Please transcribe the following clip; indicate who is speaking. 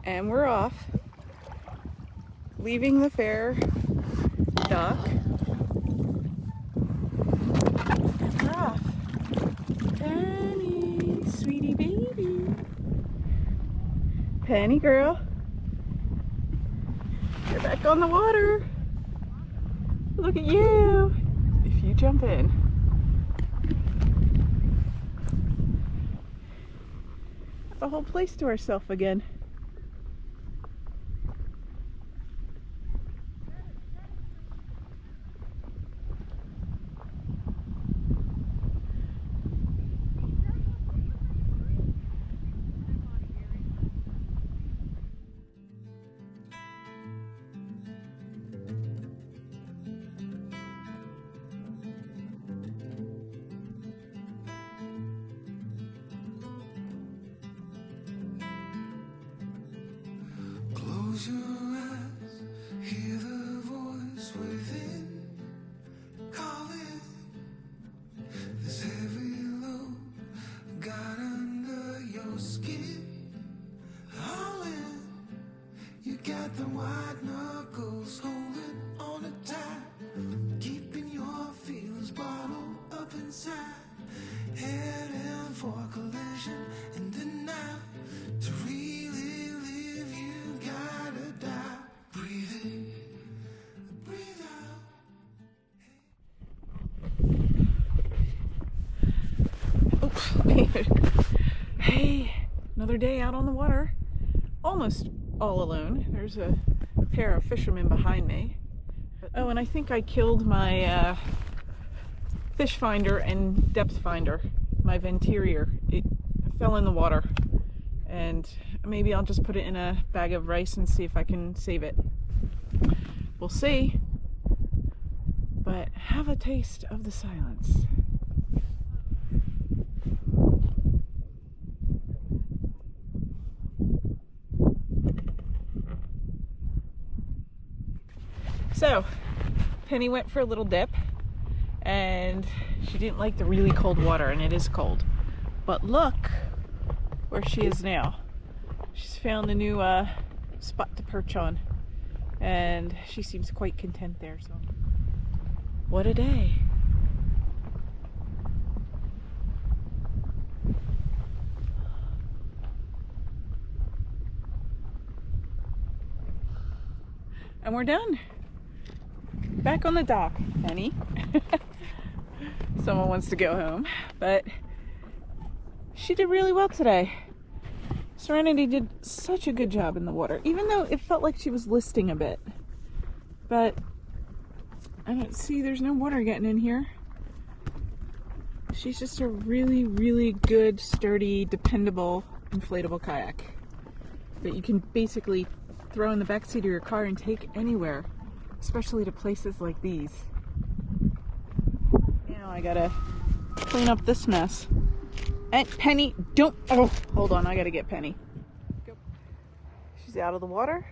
Speaker 1: And we're off, leaving the fair dock. And we're off. Penny, sweetie baby. Penny girl. You're back on the water. Look at you. If you jump in. The whole place to ourselves again.
Speaker 2: Close your eyes, hear the voice within, calling. This heavy load got under your skin, hauling. You got the white knuckles holding on it tight, keeping your feelings bottled up inside, heading for collision in the night. To really live, you gotta die. Breathe in, breathe out.
Speaker 1: Oops. Hey, another day out on the water. Almost all alone. There's a pair of fishermen behind me. Oh, and I think I killed my fish finder and depth finder, my Venturier. It fell in the water. And maybe I'll just put it in a bag of rice and see if I can save it. We'll see. But have a taste of the silence. So, Penny went for a little dip and she didn't like the really cold water, and it is cold. But look where she is now. She's found a new spot to perch on, and she seems quite content there. So what a day. And we're done. Back on the dock, Penny. Someone wants to go home, but she did really well today. Serenity did such a good job in the water, even though it felt like she was listing a bit. But I don't see, there's no water getting in here. She's just a really, really good, sturdy, dependable, inflatable kayak that you can basically throw in the backseat of your car and take anywhere, especially to places like these. Now I gotta clean up this mess. And Penny, don't, oh, hold on, I gotta get Penny. She's out of the water.